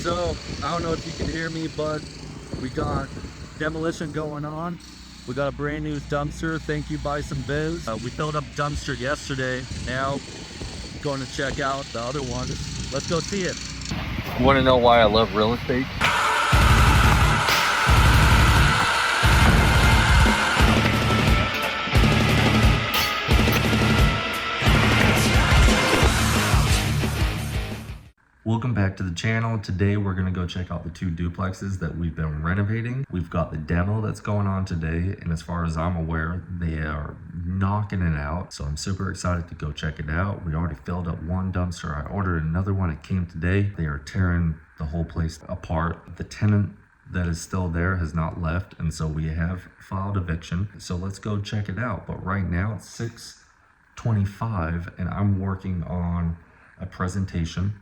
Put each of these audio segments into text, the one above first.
So, I don't know if you can hear me, but we got demolition going on. We got a brand new dumpster. Thank you, Bison Biz. We filled up dumpster yesterday. Now, going to check out the other ones. Let's go see it. Want to know why I love real estate? Welcome back to the channel. Today we're going to go check out the two duplexes that we've been renovating. We've got the demo that's going on today, and as far as I'm aware, they are knocking it out. So I'm super excited to go check it out. We already filled up one dumpster. I ordered another one. It came today. They are tearing the whole place apart. The tenant that is still there has not left, and so we have filed eviction. So let's go check it out. But right now it's 6:25 and I'm working on a presentation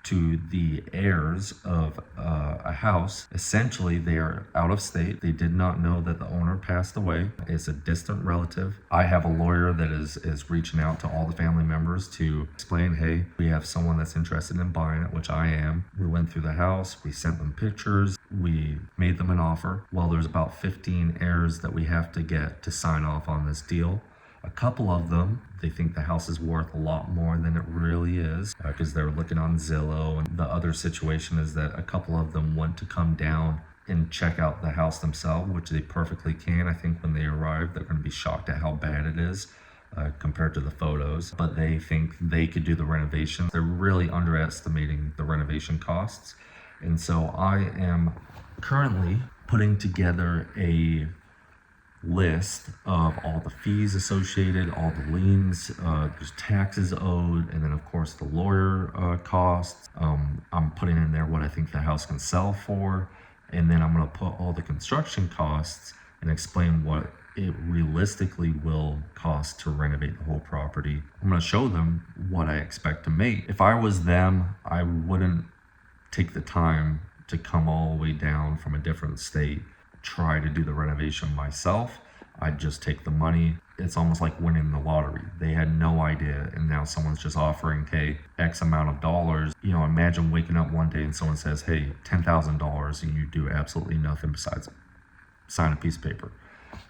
to the heirs of a house. Essentially, they are out of state. They did not know that the owner passed away. It's a distant relative. I have a lawyer that is reaching out to all the family members to explain, hey, we have someone that's interested in buying it, which I am. We went through the house, we sent them pictures, we made them an offer. Well, there's about 15 heirs that we have to get to sign off on this deal. A couple of them, they think the house is worth a lot more than it really is because they're looking on Zillow. And the other situation is that a couple of them want to come down and check out the house themselves, which they perfectly can. I think when they arrive, they're going to be shocked at how bad it is compared to the photos. But they think they could do the renovation. They're really underestimating the renovation costs. And so I am currently putting together a list of all the fees associated, all the liens, there's taxes owed, and then of course the lawyer costs. I'm putting in there what I think the house can sell for, and then I'm going to put all the construction costs and explain what it realistically will cost to renovate the whole property. I'm going to show them what I expect to make. If I was them, I wouldn't take the time to come all the way down from a different state, try to do the renovation myself. I'd just take the money. It's almost like winning the lottery. They had no idea, and now someone's just offering, hey, X amount of dollars. You know, imagine waking up one day and someone says, hey, $10,000, and you do absolutely nothing besides sign a piece of paper.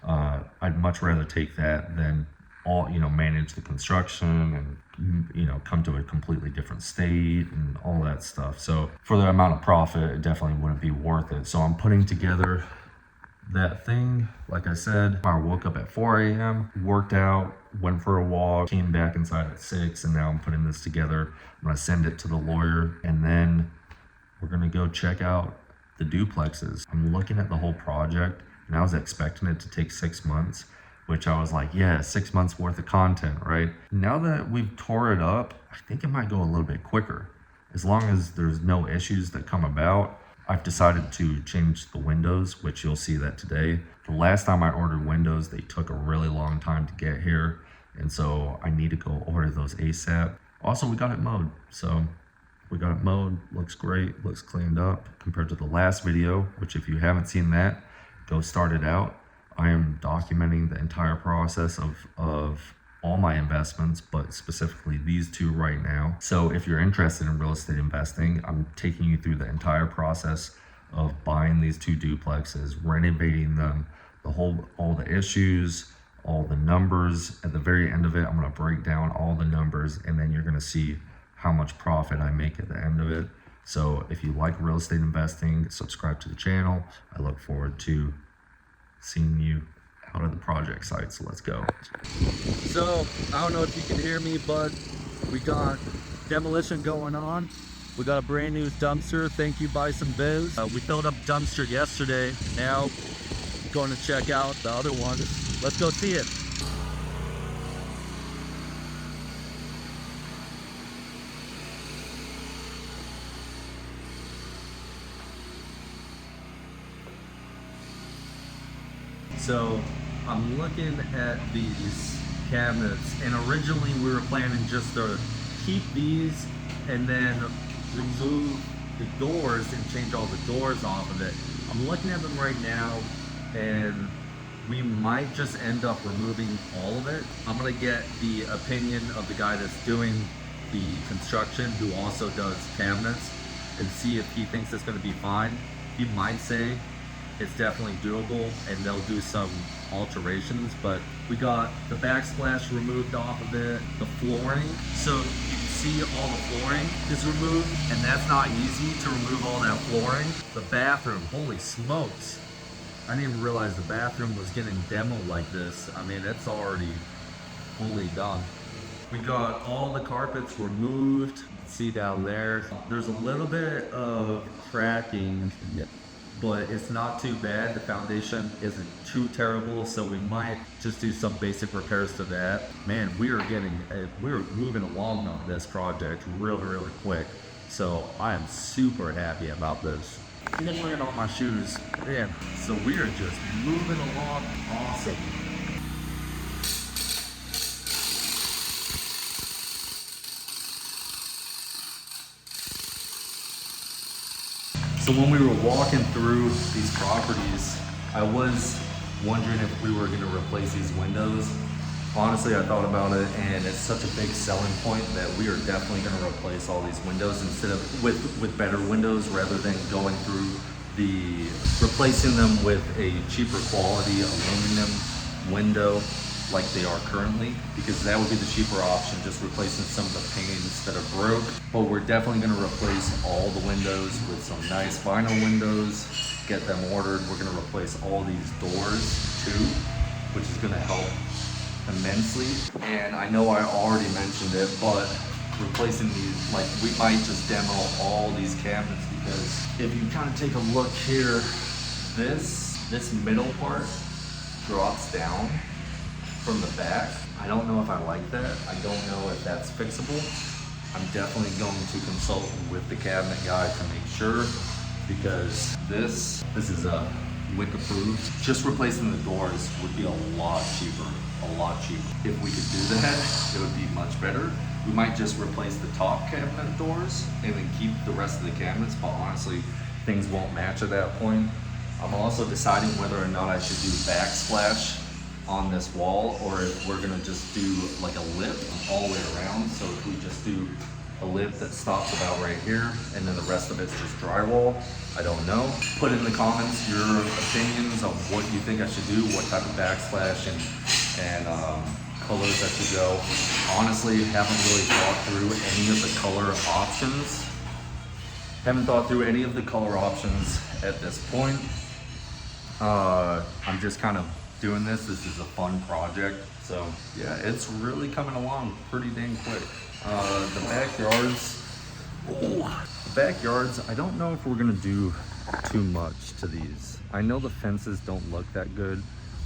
I'd much rather take that than manage the construction and, come to a completely different state and all that stuff. So for the amount of profit, it definitely wouldn't be worth it. So I'm putting together that thing. Like I said, I woke up at 4 a.m., worked out, went for a walk, came back inside at 6, and now I'm putting this together. I'm going to send it to the lawyer, and then we're going to go check out the duplexes. I'm looking at the whole project, and I was expecting it to take 6 months, which I was like, yeah, 6 months worth of content, right? Now that we've tore it up, I think it might go a little bit quicker. As long as there's no issues that come about. I've decided to change the windows, which you'll see that today. The last time I ordered windows, they took a really long time to get here, and so I need to go order those ASAP. Also, we got it mowed. So we got it mowed, looks great, looks cleaned up compared to the last video, which if you haven't seen that, go start it out. I am documenting the entire process of all my investments, but specifically these two right now. So if you're interested in real estate investing, I'm taking you through the entire process of buying these two duplexes, renovating them, all the issues, all the numbers. At the very end of it, I'm going to break down all the numbers, and then you're going to see how much profit I make at the end of it. So if you like real estate investing, subscribe to the channel. I look forward to seeing you out of the project site. So let's go. So, I don't know if you can hear me, but we got demolition going on. We got a brand new dumpster. Thank you, Bison Biz. We filled up dumpster yesterday. Now, going to check out the other ones. Let's go see it. So I'm looking at these cabinets, and originally we were planning just to keep these and then remove the doors and change all the doors off of it. I'm looking at them right now, and we might just end up removing all of it. I'm gonna get the opinion of the guy that's doing the construction, who also does cabinets, and see if he thinks it's gonna be fine. He might say it's definitely doable and they'll do some alterations, but we got the backsplash removed off of it, the flooring. So you can see all the flooring is removed, and that's not easy to remove all that flooring. The bathroom, holy smokes. I didn't even realize the bathroom was getting demoed like this. I mean, it's already fully done. We got all the carpets removed. You can see down there, there's a little bit of cracking, but it's not too bad. The foundation isn't too terrible, so we might just do some basic repairs to that. Man, we're moving along on this project really quick. So I am super happy about this. And then wearing all my shoes, man. So we are just moving along awesome. So when we were walking through these properties, I was wondering if we were gonna replace these windows. Honestly, I thought about it, and it's such a big selling point that we are definitely gonna replace all these windows instead of with better windows, rather than going through replacing them with a cheaper quality aluminum window like they are currently, because that would be the cheaper option, just replacing some of the panes that are broke. But we're definitely gonna replace all the windows with some nice vinyl windows, get them ordered. We're gonna replace all these doors too, which is gonna help immensely. And I know I already mentioned it, but replacing these, like, we might just demo all these cabinets, because if you kind of take a look here, this middle part drops down from the back. I don't know if I like that. I don't know if that's fixable. I'm definitely going to consult with the cabinet guy to make sure, because this is a WIC approved. Just replacing the doors would be a lot cheaper. If we could do that, it would be much better. We might just replace the top cabinet doors and then keep the rest of the cabinets, but honestly, things won't match at that point. I'm also deciding whether or not I should do backsplash on this wall, or if we're gonna just do like a lip all the way around. So if we just do a lip that stops about right here, and then the rest of it's just drywall, I don't know. Put in the comments your opinions on what you think I should do, what type of backsplash and colors I should go. Honestly, haven't really thought through any of the color options. At this point. I'm just kind of doing this. This is a fun project. So yeah, it's really coming along pretty dang quick. The backyards, I don't know if we're gonna do too much to these. I know the fences don't look that good,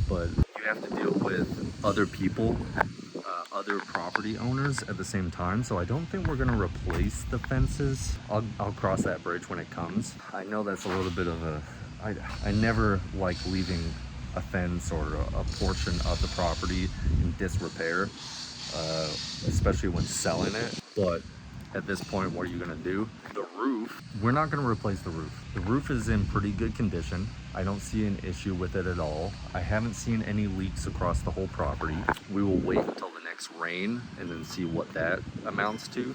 but you have to deal with other people, other property owners at the same time. So I don't think we're gonna replace the fences. I'll cross that bridge when it comes. I know that's a little bit of I never like leaving a fence or a portion of the property in disrepair, especially when selling it. But at this point, what are you gonna do? The roof, we're not gonna replace the roof. The roof is in pretty good condition. I don't see an issue with it at all. I haven't seen any leaks across the whole property. We will wait until the next rain and then see what that amounts to.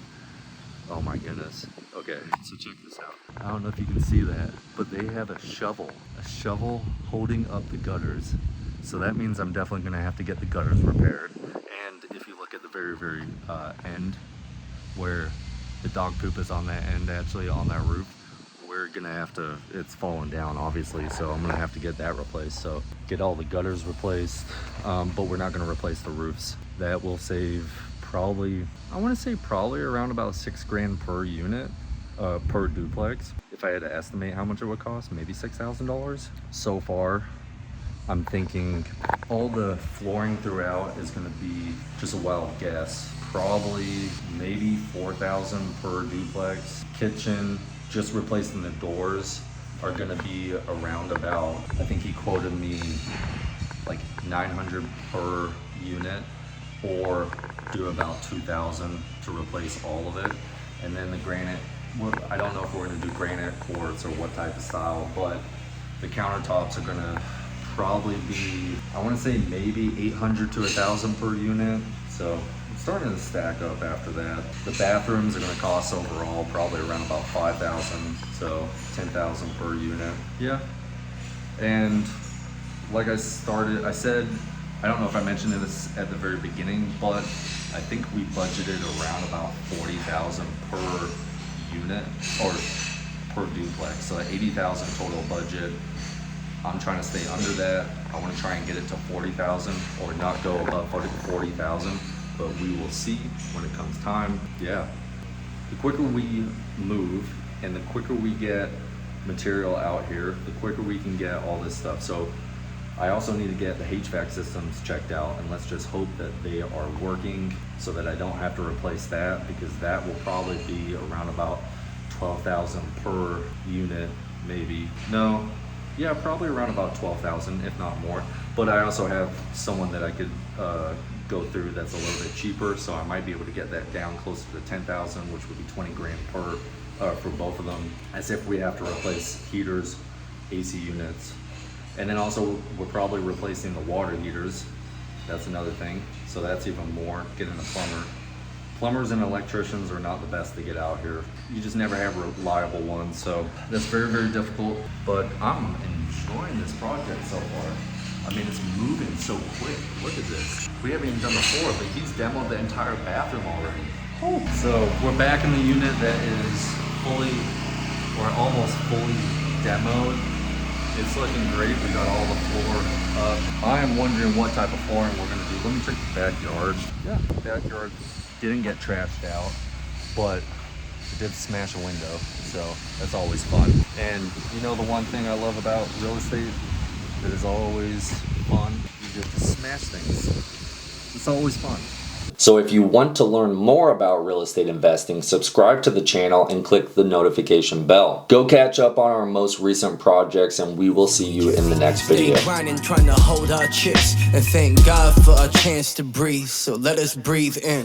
Oh my goodness. Okay, so check this out. I don't know if you can see that, but they have a shovel holding up the gutters. So that means I'm definitely gonna have to get the gutters repaired. And if you look at the very end, where the dog poop is on that end, actually on that roof, we're gonna have to, it's fallen down obviously, so I'm gonna have to get that replaced. So get all the gutters replaced, but we're not gonna replace the roofs. That will save probably, I wanna say probably around about $6,000 per unit, per duplex. If I had to estimate how much it would cost, maybe $6,000. So far, I'm thinking all the flooring throughout is gonna be just a wild guess. Probably maybe $4,000 per duplex. Kitchen, just replacing the doors, are gonna be around about, I think he quoted me like $900 per unit, or do about $2,000 to replace all of it. And then the granite, I don't know if we're gonna do granite quartz or what type of style, but the countertops are gonna probably be, I wanna say maybe $800 to $1,000 per unit. So starting to stack up after that. The bathrooms are going to cost overall probably around about $5,000, so $10,000 per unit. Yeah. And like I said, I don't know if I mentioned this at the very beginning, but I think we budgeted around about $40,000 per unit or per duplex. So $80,000 total budget. I'm trying to stay under that. I want to try and get it to $40,000 or not go above $40,000, but we will see when it comes time. Yeah. The quicker we move and the quicker we get material out here, the quicker we can get all this stuff. So I also need to get the HVAC systems checked out, and let's just hope that they are working so that I don't have to replace that, because that will probably be around about $12,000 per unit, maybe. No, yeah, probably around about $12,000, if not more. But I also have someone that I could go through that's a little bit cheaper, so I might be able to get that down closer to $10,000, which would be 20 grand per for both of them, as if we have to replace heaters, AC units. And then also we're probably replacing the water heaters. That's another thing. So that's even more, getting a plumber. Plumbers and electricians are not the best to get out here. You just never have reliable ones. So that's very, very difficult, but I'm enjoying this project so far. I mean, it's moving so quick. Look at this. We haven't even done the floor, but he's demoed the entire bathroom already. Oh. So we're back in the unit that is fully, or almost fully demoed. It's looking great. We got all the floor up. I am wondering what type of flooring we're gonna do. Let me check the backyard. Yeah, the backyard didn't get trashed out, but it did smash a window, so that's always fun. And you know the one thing I love about real estate that is always fun? You get to smash things. It's always fun. So if you want to learn more about real estate investing, subscribe to the channel and click the notification bell. Go catch up on our most recent projects, and we will see you in the next video. Grinding, trying to hold our chips, and thank God for a chance to breathe. So let us breathe in.